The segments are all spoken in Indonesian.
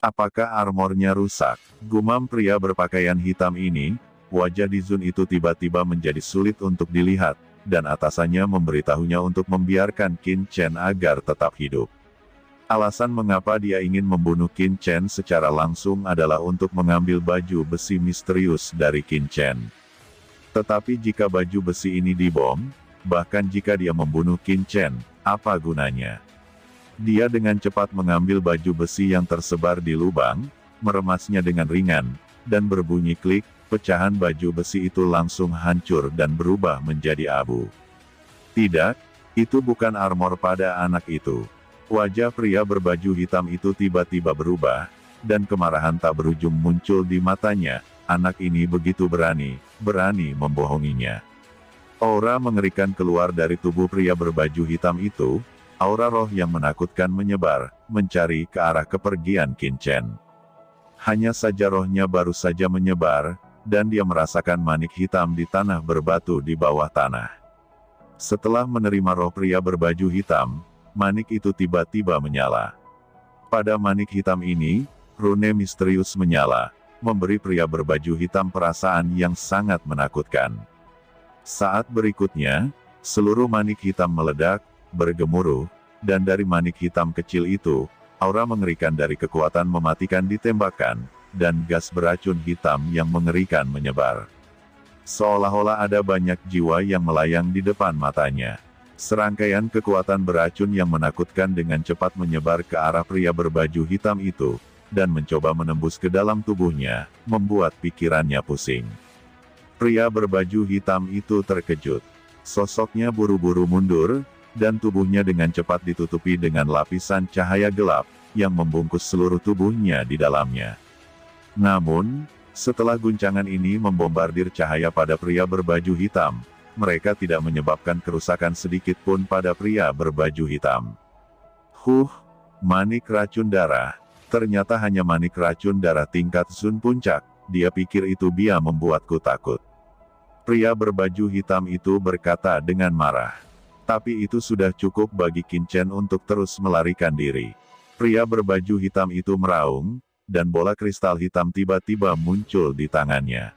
Apakah armornya rusak? Gumam pria berpakaian hitam ini. Wajah Dizun itu tiba-tiba menjadi sulit untuk dilihat, dan atasannya memberitahunya untuk membiarkan Qin Chen agar tetap hidup. Alasan mengapa dia ingin membunuh Qin Chen secara langsung adalah untuk mengambil baju besi misterius dari Qin Chen. Tetapi jika baju besi ini dibom, bahkan jika dia membunuh Qin Chen, apa gunanya? Dia dengan cepat mengambil baju besi yang tersebar di lubang, meremasnya dengan ringan, dan berbunyi klik, pecahan baju besi itu langsung hancur dan berubah menjadi abu. Tidak, itu bukan armor pada anak itu. Wajah pria berbaju hitam itu tiba-tiba berubah, dan kemarahan tak berujung muncul di matanya. Anak ini begitu berani membohonginya. Aura mengerikan keluar dari tubuh pria berbaju hitam itu, aura roh yang menakutkan menyebar, mencari ke arah kepergian Qin Chen. Hanya saja rohnya baru saja menyebar, dan dia merasakan manik hitam di tanah berbatu di bawah tanah. Setelah menerima roh pria berbaju hitam, manik itu tiba-tiba menyala. Pada manik hitam ini, rune misterius menyala, memberi pria berbaju hitam perasaan yang sangat menakutkan. Saat berikutnya, seluruh manik hitam meledak, bergemuruh, dan dari manik hitam kecil itu, aura mengerikan dari kekuatan mematikan ditembakkan, dan gas beracun hitam yang mengerikan menyebar. Seolah-olah ada banyak jiwa yang melayang di depan matanya. Serangkaian kekuatan beracun yang menakutkan dengan cepat menyebar ke arah pria berbaju hitam itu, dan mencoba menembus ke dalam tubuhnya, membuat pikirannya pusing. Pria berbaju hitam itu terkejut. Sosoknya buru-buru mundur, dan tubuhnya dengan cepat ditutupi dengan lapisan cahaya gelap, yang membungkus seluruh tubuhnya di dalamnya. Namun, setelah guncangan ini membombardir cahaya pada pria berbaju hitam, mereka tidak menyebabkan kerusakan sedikit pun pada pria berbaju hitam. Manik racun darah. Ternyata hanya manik racun darah tingkat Zun puncak. Dia pikir itu bisa membuatku takut. Pria berbaju hitam itu berkata dengan marah. Tapi itu sudah cukup bagi Qin Chen untuk terus melarikan diri. Pria berbaju hitam itu meraung, dan bola kristal hitam tiba-tiba muncul di tangannya.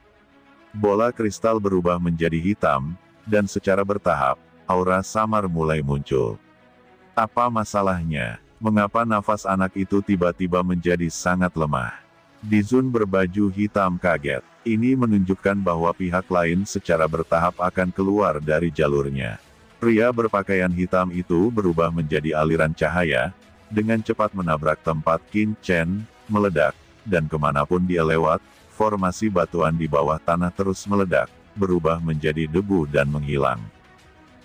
Bola kristal berubah menjadi hitam, dan secara bertahap, aura samar mulai muncul. Apa masalahnya? Mengapa nafas anak itu tiba-tiba menjadi sangat lemah? Dizun berbaju hitam kaget. Ini menunjukkan bahwa pihak lain secara bertahap akan keluar dari jalurnya. Pria berpakaian hitam itu berubah menjadi aliran cahaya, dengan cepat menabrak tempat Qin Chen, meledak, dan kemanapun dia lewat, formasi batuan di bawah tanah terus meledak, berubah menjadi debu dan menghilang.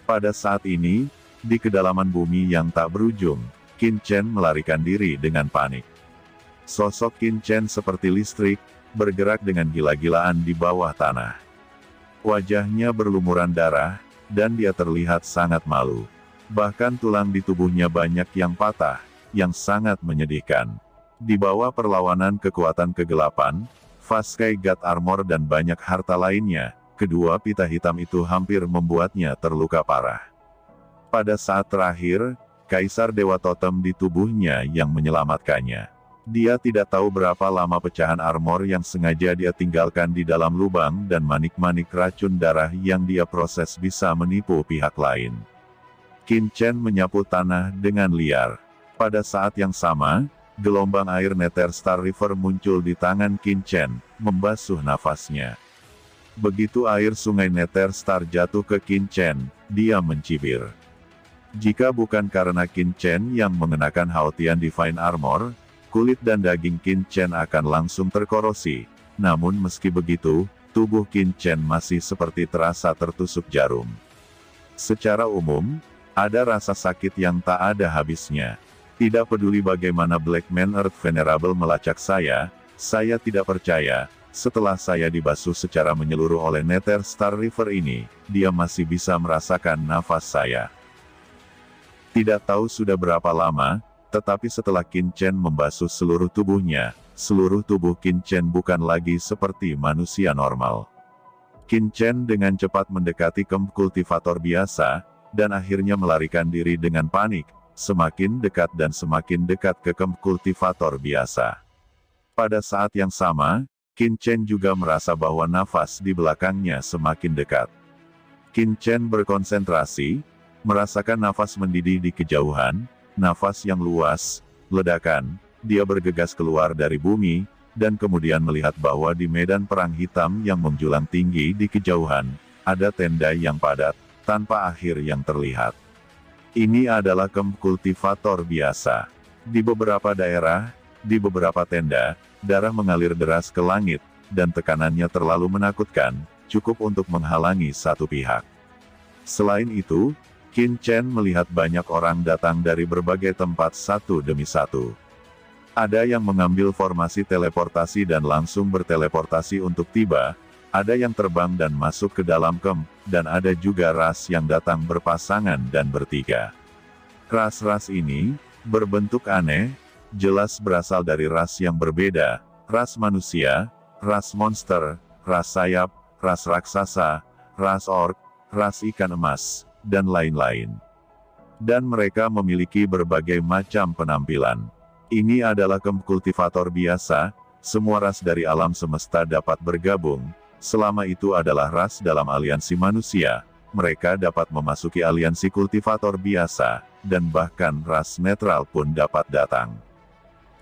Pada saat ini, di kedalaman bumi yang tak berujung, Qin Chen melarikan diri dengan panik. Sosok Qin Chen seperti listrik, bergerak dengan gila-gilaan di bawah tanah. Wajahnya berlumuran darah, dan dia terlihat sangat malu. Bahkan tulang di tubuhnya banyak yang patah, yang sangat menyedihkan. Di bawah perlawanan kekuatan kegelapan, Vaskai God Armor dan banyak harta lainnya, kedua pita hitam itu hampir membuatnya terluka parah. Pada saat terakhir, Kaisar Dewa Totem di tubuhnya yang menyelamatkannya. Dia tidak tahu berapa lama pecahan armor yang sengaja dia tinggalkan di dalam lubang dan manik-manik racun darah yang dia proses bisa menipu pihak lain. Qin Chen menyapu tanah dengan liar. Pada saat yang sama, gelombang air Nether Star River muncul di tangan Qin Chen, membasuh nafasnya. Begitu air sungai Nether Star jatuh ke Qin Chen, dia mencibir. Jika bukan karena Qin Chen yang mengenakan Haotian Divine Armor, kulit dan daging Qin Chen akan langsung terkorosi. Namun meski begitu, tubuh Qin Chen masih seperti terasa tertusuk jarum. Secara umum, ada rasa sakit yang tak ada habisnya. Tidak peduli bagaimana Black Man Earth Venerable melacak saya tidak percaya. Setelah saya dibasuh secara menyeluruh oleh Nether Star River ini, dia masih bisa merasakan nafas saya. Tidak tahu sudah berapa lama, tetapi setelah Qin Chen membasuh seluruh tubuhnya, seluruh tubuh Qin Chen bukan lagi seperti manusia normal. Qin Chen dengan cepat mendekati Camp Kultivator biasa, dan akhirnya melarikan diri dengan panik, semakin dekat dan semakin dekat ke Camp Kultivator biasa. Pada saat yang sama, Qin Chen juga merasa bahwa nafas di belakangnya semakin dekat. Qin Chen berkonsentrasi, merasakan nafas mendidih di kejauhan, nafas yang luas, ledakan, dia bergegas keluar dari bumi, dan kemudian melihat bahwa di medan perang hitam yang menjulang tinggi di kejauhan, ada tenda yang padat, tanpa akhir yang terlihat. Ini adalah camp kultivator biasa. Di beberapa daerah, di beberapa tenda, darah mengalir deras ke langit, dan tekanannya terlalu menakutkan, cukup untuk menghalangi satu pihak. Selain itu, Qin Chen melihat banyak orang datang dari berbagai tempat satu demi satu. Ada yang mengambil formasi teleportasi dan langsung berteleportasi untuk tiba, ada yang terbang dan masuk ke dalam camp, dan ada juga ras yang datang berpasangan dan bertiga. Ras-ras ini, berbentuk aneh, jelas berasal dari ras yang berbeda, ras manusia, ras monster, ras sayap, ras raksasa, ras orc, ras ikan emas, dan lain-lain. Dan mereka memiliki berbagai macam penampilan. Ini adalah camp kultivator biasa, semua ras dari alam semesta dapat bergabung, selama itu adalah ras dalam aliansi manusia, mereka dapat memasuki aliansi kultivator biasa, dan bahkan ras netral pun dapat datang.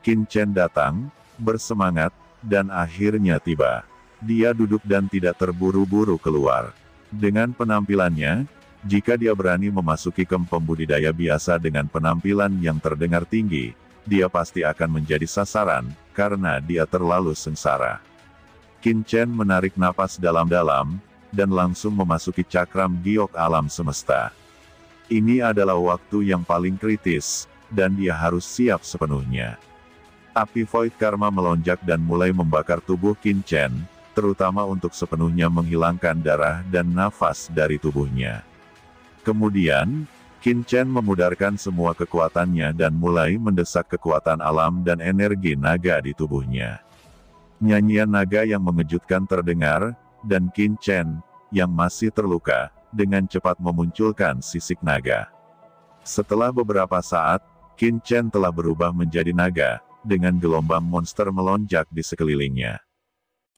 Qin Chen datang, bersemangat, dan akhirnya tiba. Dia duduk dan tidak terburu-buru keluar. Dengan penampilannya, jika dia berani memasuki camp pembudidaya biasa dengan penampilan yang terdengar tinggi, dia pasti akan menjadi sasaran, karena dia terlalu sengsara. Qin Chen menarik napas dalam-dalam, dan langsung memasuki cakram giok alam semesta. Ini adalah waktu yang paling kritis, dan dia harus siap sepenuhnya. Api Void Karma melonjak dan mulai membakar tubuh Qin Chen, terutama untuk sepenuhnya menghilangkan darah dan nafas dari tubuhnya. Kemudian, Qin Chen memudarkan semua kekuatannya dan mulai mendesak kekuatan alam dan energi naga di tubuhnya. Nyanyian naga yang mengejutkan terdengar, dan Qin Chen, yang masih terluka, dengan cepat memunculkan sisik naga. Setelah beberapa saat, Qin Chen telah berubah menjadi naga, dengan gelombang monster melonjak di sekelilingnya.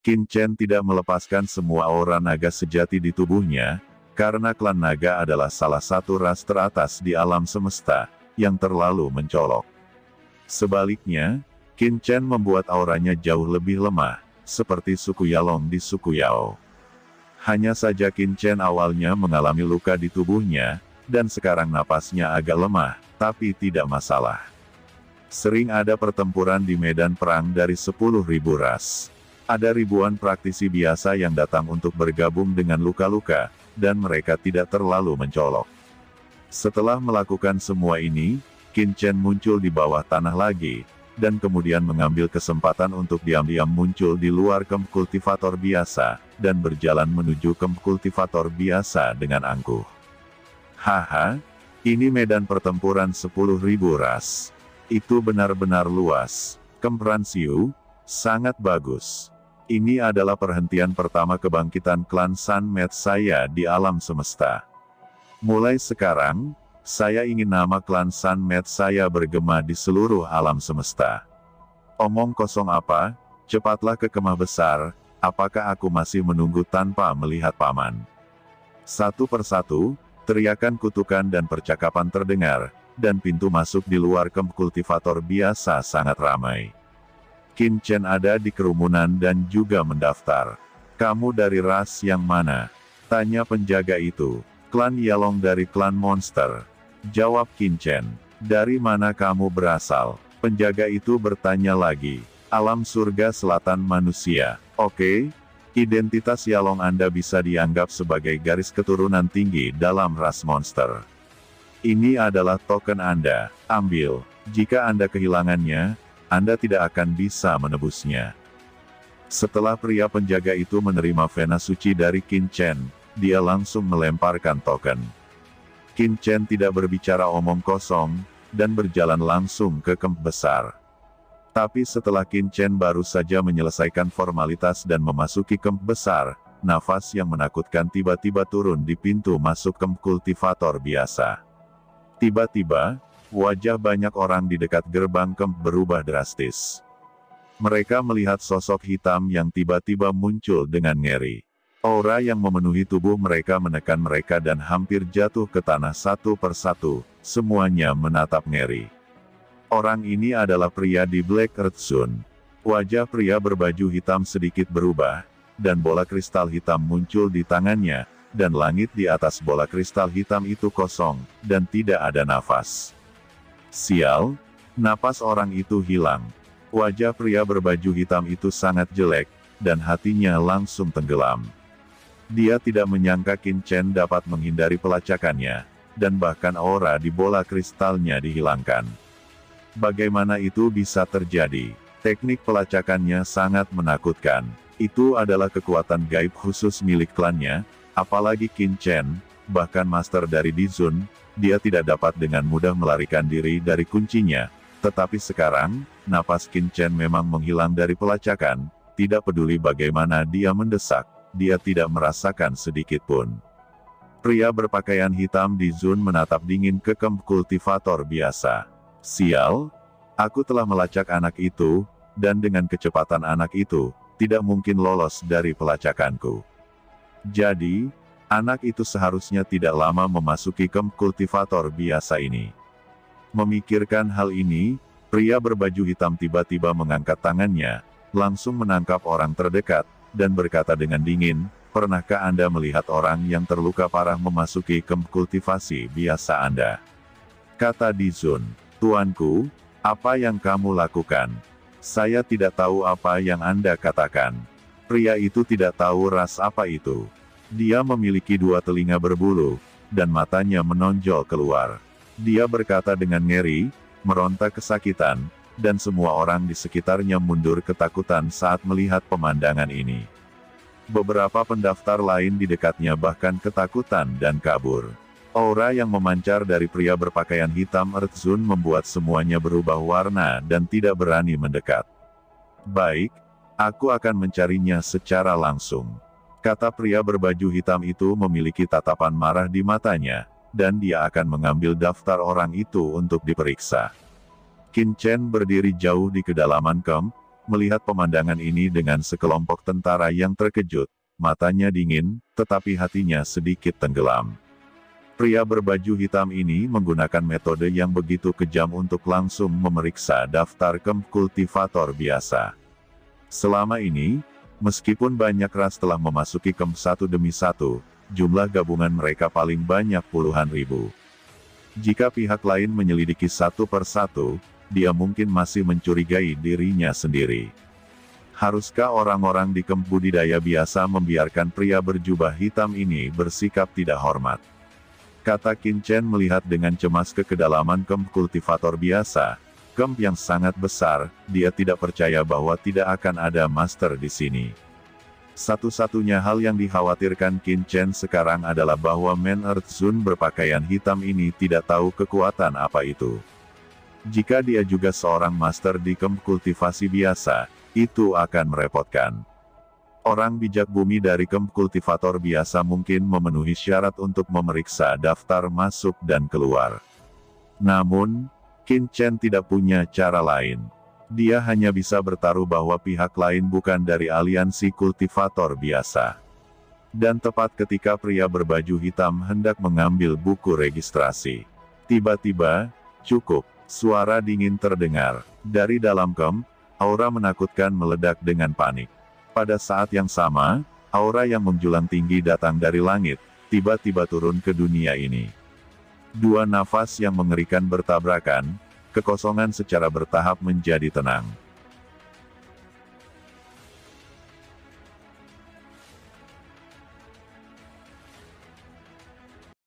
Qin Chen tidak melepaskan semua aura naga sejati di tubuhnya, karena klan naga adalah salah satu ras teratas di alam semesta, yang terlalu mencolok. Sebaliknya, Qin Chen membuat auranya jauh lebih lemah, seperti suku Yalong di suku Yao. Hanya saja Qin Chen awalnya mengalami luka di tubuhnya, dan sekarang napasnya agak lemah, tapi tidak masalah. Sering ada pertempuran di medan perang dari 10.000 ras. Ada ribuan praktisi biasa yang datang untuk bergabung dengan luka-luka, dan mereka tidak terlalu mencolok. Setelah melakukan semua ini, Qin Chen muncul di bawah tanah lagi, dan kemudian mengambil kesempatan untuk diam-diam muncul di luar camp kultivator biasa, dan berjalan menuju camp kultivator biasa dengan angkuh. Haha, ini medan pertempuran 10.000 ras. Itu benar-benar luas. Camp Ransiu, sangat bagus. Ini adalah perhentian pertama kebangkitan klan Sun Mat saya di alam semesta. Mulai sekarang, saya ingin nama klan Sun Mat saya bergema di seluruh alam semesta. Omong kosong apa, cepatlah ke kemah besar, apakah aku masih menunggu tanpa melihat paman? Satu persatu, teriakan kutukan dan percakapan terdengar, dan pintu masuk di luar camp kultivator biasa sangat ramai. Qin Chen ada di kerumunan dan juga mendaftar. Kamu dari ras yang mana? Tanya penjaga itu. Klan Yalong dari klan monster. Jawab Qin Chen. Dari mana kamu berasal? Penjaga itu bertanya lagi. Alam surga selatan manusia. Oke. Identitas Yalong Anda bisa dianggap sebagai garis keturunan tinggi dalam ras monster. Ini adalah token Anda. Ambil. Jika Anda kehilangannya, Anda tidak akan bisa menebusnya. Setelah pria penjaga itu menerima vena suci dari Qin Chen, dia langsung melemparkan token. Qin Chen tidak berbicara omong kosong, dan berjalan langsung ke camp besar. Tapi setelah Qin Chen baru saja menyelesaikan formalitas dan memasuki camp besar, nafas yang menakutkan tiba-tiba turun di pintu masuk camp kultivator biasa. Tiba-tiba, wajah banyak orang di dekat gerbang camp berubah drastis. Mereka melihat sosok hitam yang tiba-tiba muncul dengan ngeri. Aura yang memenuhi tubuh mereka menekan mereka dan hampir jatuh ke tanah satu persatu, semuanya menatap ngeri. Orang ini adalah pria di Black Earth Zone. Wajah pria berbaju hitam sedikit berubah, dan bola kristal hitam muncul di tangannya, dan langit di atas bola kristal hitam itu kosong, dan tidak ada nafas. Sial, napas orang itu hilang. Wajah pria berbaju hitam itu sangat jelek, dan hatinya langsung tenggelam. Dia tidak menyangka Qin Chen dapat menghindari pelacakannya, dan bahkan aura di bola kristalnya dihilangkan. Bagaimana itu bisa terjadi? Teknik pelacakannya sangat menakutkan. Itu adalah kekuatan gaib khusus milik klannya, apalagi Qin Chen, bahkan master dari Dizun, dia tidak dapat dengan mudah melarikan diri dari kuncinya. Tetapi sekarang, napas Qin Chen memang menghilang dari pelacakan, tidak peduli bagaimana dia mendesak, dia tidak merasakan sedikit pun. Pria berpakaian hitam di Zun menatap dingin ke Kemp kultivator biasa. Sial, aku telah melacak anak itu, dan dengan kecepatan anak itu, tidak mungkin lolos dari pelacakanku. Jadi, anak itu seharusnya tidak lama memasuki Kemp kultivator biasa ini. Memikirkan hal ini, pria berbaju hitam tiba-tiba mengangkat tangannya, langsung menangkap orang terdekat, dan berkata dengan dingin, "Pernahkah Anda melihat orang yang terluka parah memasuki Kemp kultivasi biasa Anda?" Kata Dizun, "Tuanku, apa yang kamu lakukan? Saya tidak tahu apa yang Anda katakan." Pria itu tidak tahu ras apa itu. Dia memiliki dua telinga berbulu, dan matanya menonjol keluar. Dia berkata dengan ngeri, meronta kesakitan, dan semua orang di sekitarnya mundur ketakutan saat melihat pemandangan ini. Beberapa pendaftar lain di dekatnya bahkan ketakutan dan kabur. Aura yang memancar dari pria berpakaian hitam Earth Zone membuat semuanya berubah warna dan tidak berani mendekat. "Baik, aku akan mencarinya secara langsung," kata pria berbaju hitam itu memiliki tatapan marah di matanya, dan dia akan mengambil daftar orang itu untuk diperiksa. Qin Chen berdiri jauh di kedalaman Kemp, melihat pemandangan ini dengan sekelompok tentara yang terkejut, matanya dingin, tetapi hatinya sedikit tenggelam. Pria berbaju hitam ini menggunakan metode yang begitu kejam untuk langsung memeriksa daftar Kemp kultivator biasa. Selama ini, meskipun banyak ras telah memasuki Kemp satu demi satu, jumlah gabungan mereka paling banyak puluhan ribu. Jika pihak lain menyelidiki satu persatu, dia mungkin masih mencurigai dirinya sendiri. Haruskah orang-orang di Kemp budidaya biasa membiarkan pria berjubah hitam ini bersikap tidak hormat? Kata Qin Chen melihat dengan cemas ke kedalaman Kemp kultivator biasa. Kemp yang sangat besar, dia tidak percaya bahwa tidak akan ada master di sini. Satu-satunya hal yang dikhawatirkan Qin Chen sekarang adalah bahwa Man Earth Zone berpakaian hitam ini tidak tahu kekuatan apa itu. Jika dia juga seorang master di Kemp kultivasi biasa, itu akan merepotkan. Orang bijak bumi dari Kemp kultivator biasa mungkin memenuhi syarat untuk memeriksa daftar masuk dan keluar. Namun, Qin Chen tidak punya cara lain. Dia hanya bisa bertaruh bahwa pihak lain bukan dari aliansi kultivator biasa. Dan tepat ketika pria berbaju hitam hendak mengambil buku registrasi, tiba-tiba, cukup, suara dingin terdengar. Dari dalam Kemp, aura menakutkan meledak dengan panik. Pada saat yang sama, aura yang menjulang tinggi datang dari langit, tiba-tiba turun ke dunia ini. Dua nafas yang mengerikan bertabrakan, kekosongan secara bertahap menjadi tenang.